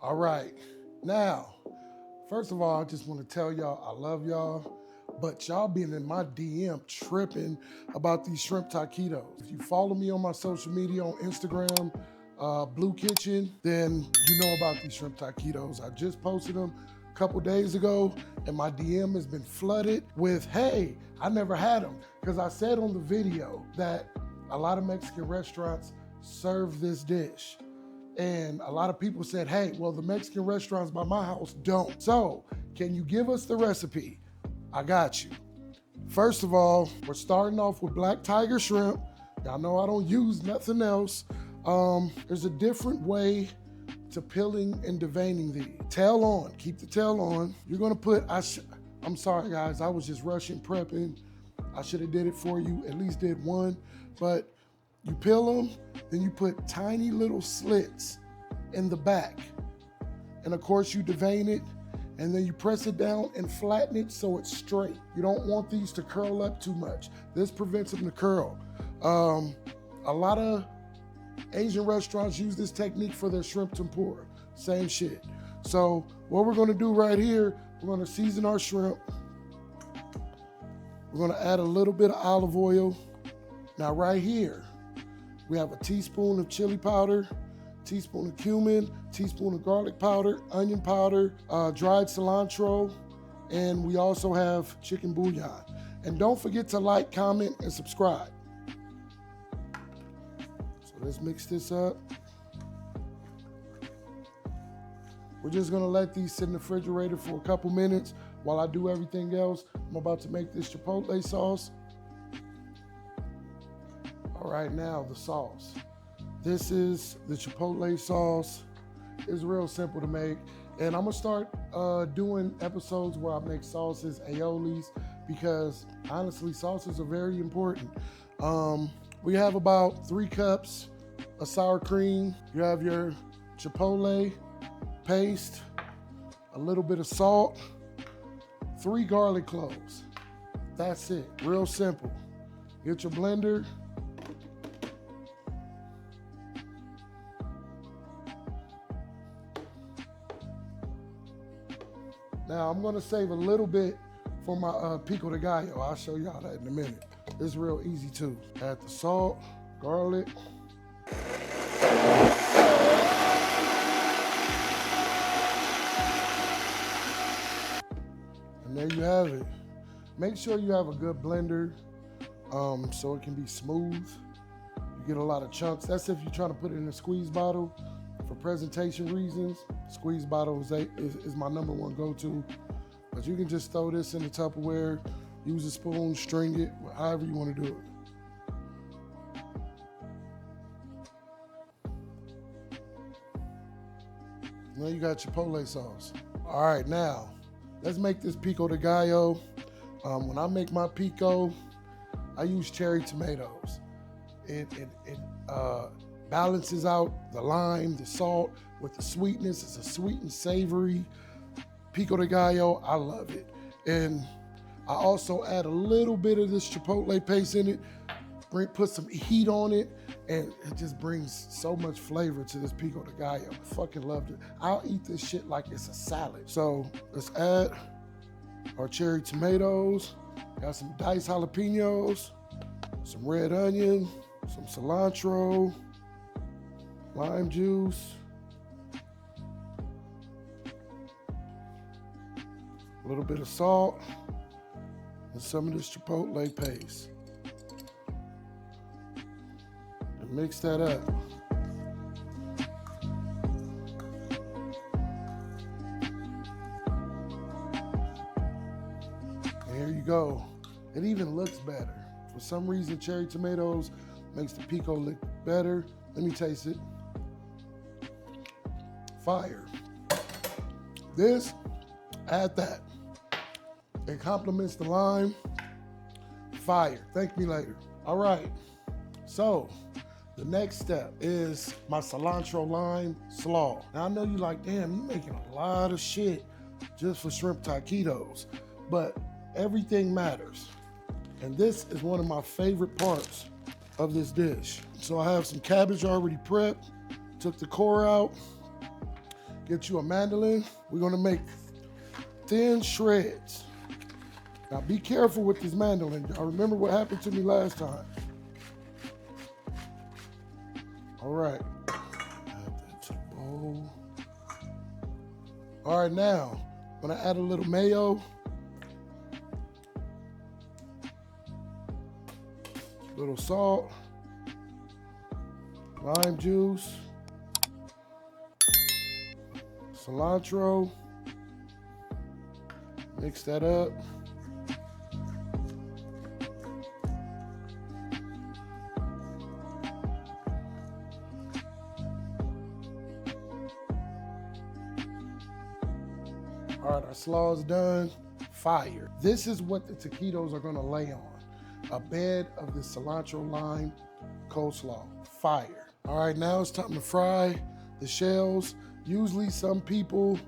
All right, now, first of all, I just want to tell y'all I love y'all, but y'all been in my DM tripping about these shrimp taquitos. If you follow me on my social media on Instagram, Blue Kitchen, then you know about these shrimp taquitos. I just posted them a couple days ago, and my DM has been flooded with, hey, I never had them. Because I said on the video that a lot of Mexican restaurants serve this dish. And a lot of people said, hey, well, the Mexican restaurants by my house don't. So, can you give us the recipe? I got you. First of all, we're starting off with black tiger shrimp. Y'all know I don't use nothing else. There's a different way to peeling and deveining these. Tail on, keep the tail on. You're gonna put, I'm sorry guys, I was just rushing prepping. I should have did it for you, at least did one, but you peel them, then you put tiny little slits in the back. And of course you devein it, and then you press it down and flatten it so it's straight. You don't want these to curl up too much. This prevents them to curl. A lot of Asian restaurants use this technique for their shrimp tempura. Same shit. So what we're gonna do right here, we're gonna season our shrimp. We're gonna add a little bit of olive oil. Now right here, we have a teaspoon of chili powder, teaspoon of cumin, teaspoon of garlic powder, onion powder, dried cilantro, and we also have chicken bouillon. And don't forget to like, comment, and subscribe. So let's mix this up. We're just gonna let these sit in the refrigerator for a couple minutes while I do everything else. I'm about to make this chipotle sauce. All right, now the sauce. This is the chipotle sauce. It's real simple to make. And I'm gonna start doing episodes where I make sauces, aiolis, because honestly, sauces are very important. We have about 3 cups of sour cream. You have your chipotle paste, a little bit of salt, 3 garlic cloves. That's it, real simple. Get your blender. Now I'm gonna save a little bit for my Pico de Gallo. I'll show y'all that in a minute. It's real easy too. Add the salt, garlic. And there you have it. Make sure you have a good blender so it can be smooth. You get a lot of chunks. That's if you're trying to put it in a squeeze bottle. For presentation reasons, squeeze bottle is my #1 go-to. But you can just throw this in the Tupperware, use a spoon, string it, however you want to do it. Now you got Chipotle sauce. All right, now let's make this Pico de Gallo. When I make my pico, I use cherry tomatoes. It balances out the lime, the salt with the sweetness. It's a sweet and savory Pico de Gallo. I love it. And I also add a little bit of this chipotle paste in it, put some heat on it, and it just brings so much flavor to this Pico de Gallo. I fucking loved it. I'll eat this shit like it's a salad. So let's add our cherry tomatoes. Got some diced jalapeños, some red onion, some cilantro, lime juice, a little bit of salt, and some of this chipotle paste. And mix that up. And here you go. It even looks better. For some reason, cherry tomatoes makes the pico look better. Let me taste it. Fire. This, add that. It complements the lime. Fire. Thank me later. All right. So the next step is my cilantro lime slaw. Now I know you like, damn, you making a lot of shit just for shrimp taquitos, but everything matters. And this is one of my favorite parts of this dish. So I have some cabbage already prepped, took the core out, Get you a mandolin. We're gonna make thin shreds. Now be careful with this mandolin. I remember what happened to me last time. All right, add that to the bowl. All right, now I'm gonna add a little mayo, a little salt, lime juice, cilantro. Mix that up. All right, our slaw is done. Fire. This is what the taquitos are gonna lay on. A bed of the cilantro lime coleslaw. Fire. All right, now it's time to fry the shells. Usually some people,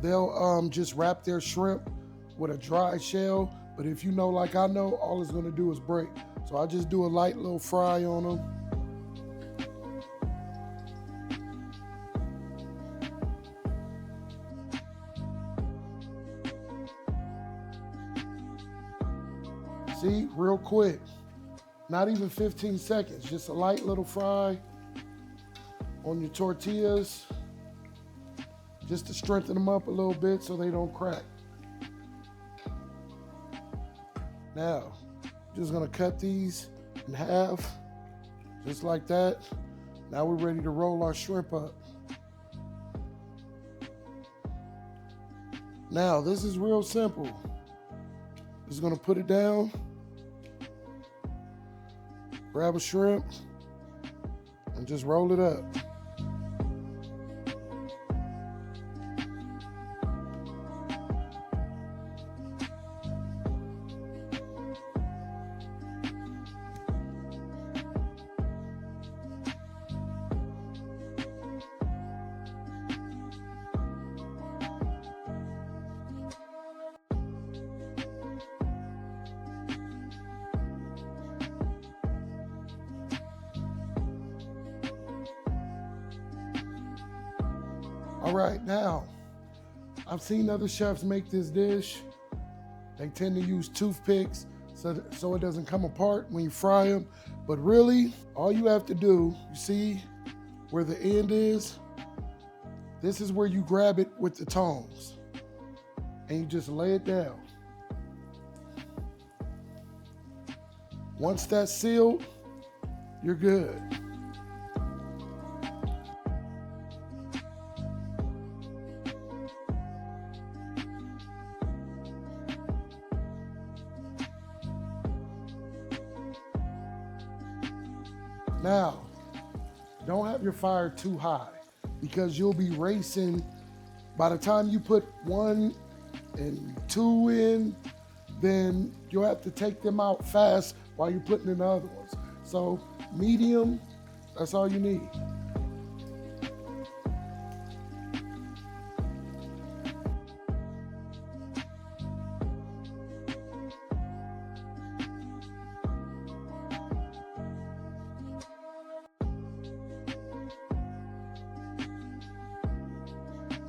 they'll just wrap their shrimp with a dry shell, but if you know like I know, all it's gonna do is break. So I just do a light little fry on them. See, real quick, not even 15 seconds, just a light little fry on your tortillas, just to strengthen them up a little bit so they don't crack. Now, just gonna cut these in half, just like that. Now we're ready to roll our shrimp up. Now, this is real simple. Just gonna put it down, grab a shrimp, and just roll it up. All right, now, I've seen other chefs make this dish. They tend to use toothpicks so it doesn't come apart when you fry them. But really, all you have to do, you see where the end is? This is where you grab it with the tongs and you just lay it down. Once that's sealed, you're good. Now, don't have your fire too high because you'll be racing. By the time you put 1 and 2 in, then you'll have to take them out fast while you're putting in the other ones. So medium, that's all you need.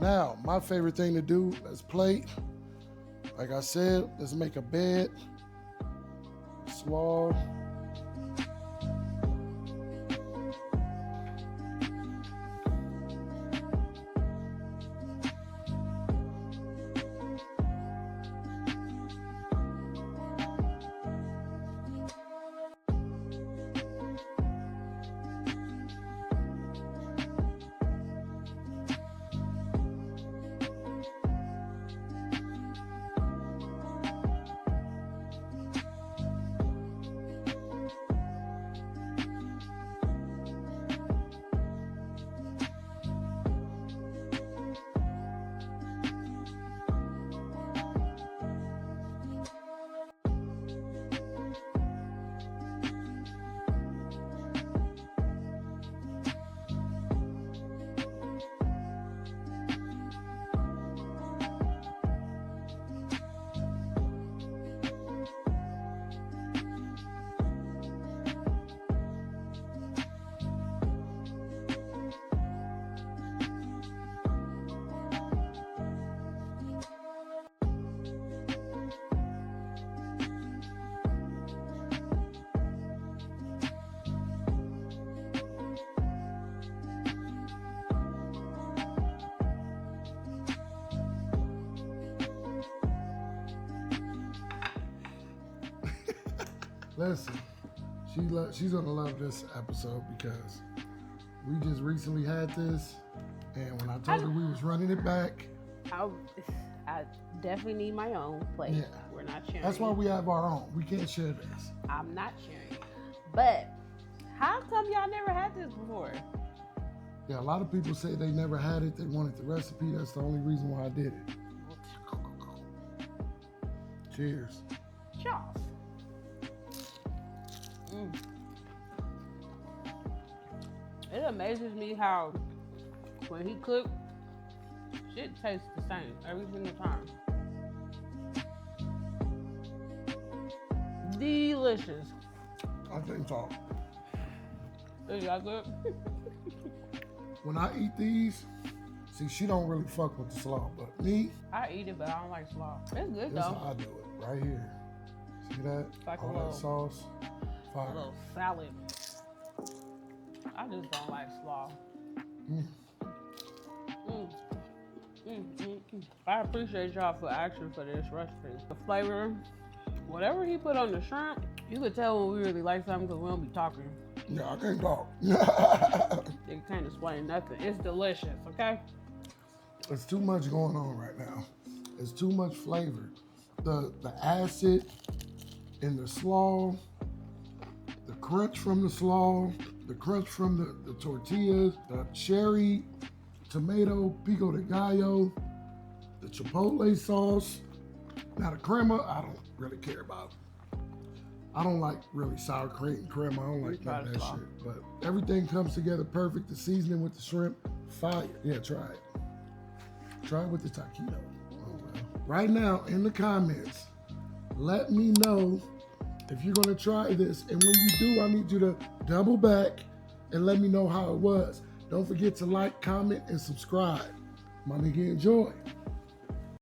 Now, my favorite thing to do, let's plate. Like I said, let's make a bed, slaw. Listen, she's gonna love this episode because we just recently had this, and when I told her we was running it back, I definitely need my own plate. Yeah. We're not sharing. That's why we have our own. We can't share this. I'm not sharing. But how come y'all never had this before? Yeah, a lot of people say they never had it. They wanted the recipe. That's the only reason why I did it. Cheers. Cheers. It amazes me how when he cooks, shit tastes the same every single time. Delicious. I think so. Is y'all good? When I eat these, see, she don't really fuck with the slaw, but me, I eat it, but I don't like slaw. It's good this is though. how I do it, right here. See that? Like all that sauce, a fire. little salad. I just don't like slaw. I appreciate y'all for asking for this recipe. The flavor, whatever he put on the shrimp, you could tell when we really like something because we don't be talking. Yeah, I can't talk. They can't explain nothing. It's delicious, okay? There's too much going on right now. There's too much flavor. The acid in the slaw, the crunch from the slaw, the crunch from the tortillas, the cherry, tomato, Pico de Gallo, the Chipotle sauce. Now the crema, I don't really care about. I don't like really sour cream and crema. I don't like none of that shit. But everything comes together perfect. The seasoning with the shrimp, fire. Yeah, try it. Try it with the taquito. Oh, well. Right now, in the comments, let me know if you're gonna try this. And when you do, I need you to double back and let me know how it was. Don't forget to like, comment, and subscribe. My nigga, enjoy.